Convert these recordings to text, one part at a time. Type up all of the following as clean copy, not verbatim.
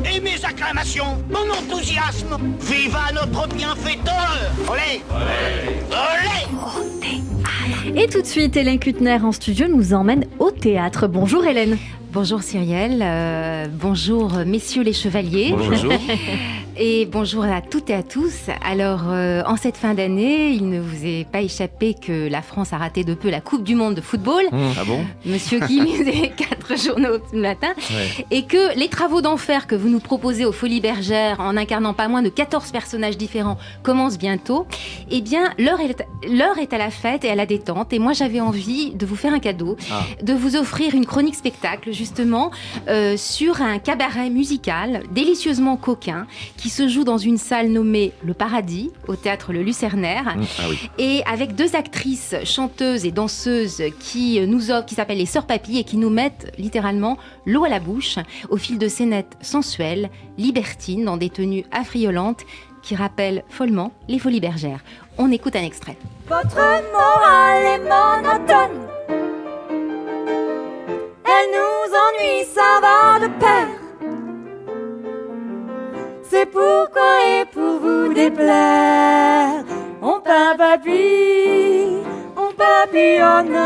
et mes acclamations, mon enthousiasme. Viva notre bienfaiteur. Olé, olé, olé. Et tout de suite, Hélène Kuttner en studio nous emmène au théâtre. Bonjour Hélène. Bonjour Cyrielle, bonjour messieurs les chevaliers. Bonjour. Et bonjour à toutes et à tous. Alors, en cette fin d'année, il ne vous est pas échappé que la France a raté de peu la Coupe du Monde de football. Ah bon ? Monsieur Guy lisait 4 journaux ce matin. Ouais. Et que les travaux d'enfer que vous nous proposez aux Folies Bergères, en incarnant pas moins de 14 personnages différents, commencent bientôt. Eh bien, l'heure est à la fête et à la détente. Et moi, j'avais envie de vous faire un cadeau, de vous offrir une chronique spectacle, justement, sur un cabaret musical délicieusement coquin qui se joue dans une salle nommée Le Paradis, au théâtre Le Lucernaire, et avec 2 actrices, chanteuses et danseuses qui s'appellent les Sœurs Papy et qui nous mettent littéralement l'eau à la bouche au fil de scénettes sensuelles, libertines, dans des tenues affriolantes qui rappellent follement les Folies Bergères. On écoute un extrait. Votre morale est monotone. Elle nous ennuie, ça va de pair. C'est pourquoi et pour vous déplaire, on papille, on papillonne.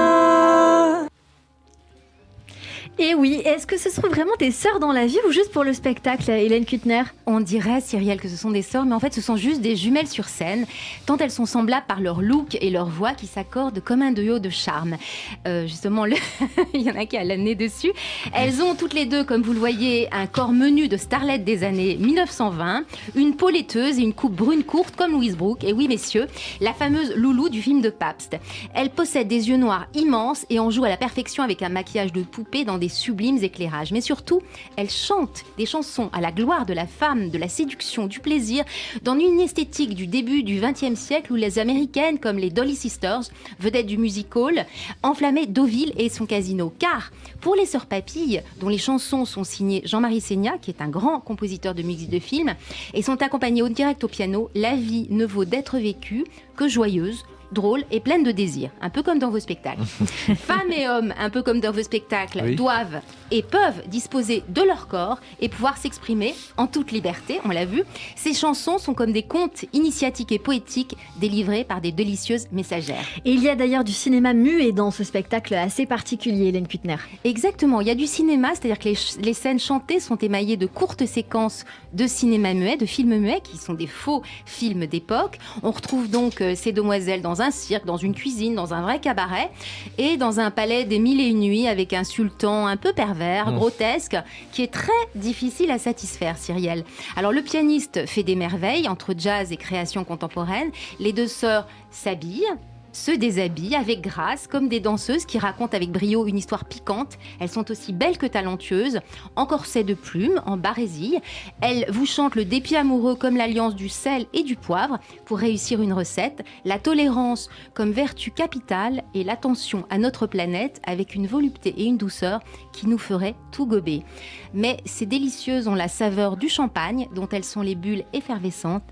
Et oui, est-ce que ce sont vraiment des sœurs dans la vie ou juste pour le spectacle, Hélène Kuttner ? On dirait, Cyrielle, que ce sont des sœurs, mais en fait, ce sont juste des jumelles sur scène, tant elles sont semblables par leur look et leur voix qui s'accordent comme un duo de charme. Justement, il y en a qui a le nez dessus. Elles ont toutes les deux, comme vous le voyez, un corps menu de starlettes des années 1920, une peau laiteuse et une coupe brune courte comme Louise Brooke. Et oui, messieurs, la fameuse Loulou du film de Pabst. Elle possède des yeux noirs immenses et en joue à la perfection avec un maquillage de poupée dans des sublimes éclairages. Mais surtout, elle chante des chansons à la gloire de la femme, de la séduction, du plaisir, dans une esthétique du début du XXe siècle où les Américaines, comme les Dolly Sisters, vedettes du music-hall, enflammaient Deauville et son casino. Car pour les Sœurs Papy, dont les chansons sont signées Jean-Marie Seigna, qui est un grand compositeur de musique de film, et sont accompagnées au direct au piano, la vie ne vaut d'être vécue que joyeuse, drôle et pleine de désir, un peu comme dans vos spectacles. Femmes et hommes, un peu comme dans vos spectacles, doivent et peuvent disposer de leur corps et pouvoir s'exprimer en toute liberté, on l'a vu. Ces chansons sont comme des contes initiatiques et poétiques délivrés par des délicieuses messagères. Et il y a d'ailleurs du cinéma muet dans ce spectacle assez particulier, Hélène Kuttner. Exactement, il y a du cinéma, c'est-à-dire que les scènes chantées sont émaillées de courtes séquences de cinéma muet, de films muets, qui sont des faux films d'époque. On retrouve donc ces demoiselles dans un cirque, dans une cuisine, dans un vrai cabaret et dans un palais des mille et une nuits avec un sultan un peu pervers, grotesque, qui est très difficile à satisfaire, Cyrielle. Alors le pianiste fait des merveilles entre jazz et création contemporaine. Les 2 sœurs s'habillent, se déshabillent avec grâce, comme des danseuses qui racontent avec brio une histoire piquante. Elles sont aussi belles que talentueuses, en corset de plumes, en barésie. Elles vous chantent le dépit amoureux comme l'alliance du sel et du poivre pour réussir une recette, la tolérance comme vertu capitale et l'attention à notre planète avec une volupté et une douceur qui nous ferait tout gober. Mais ces délicieuses ont la saveur du champagne dont elles sont les bulles effervescentes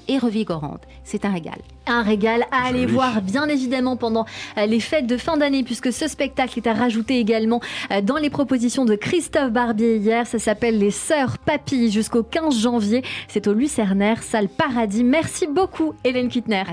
et revigorantes. C'est un régal. Un régal à aller voir, bien évidemment, pendant les fêtes de fin d'année, puisque ce spectacle est à rajouter également dans les propositions de Christophe Barbier hier. Ça s'appelle Les Sœurs Papy jusqu'au 15 janvier. C'est au Lucernaire, salle Paradis. Merci beaucoup, Hélène Kuttner.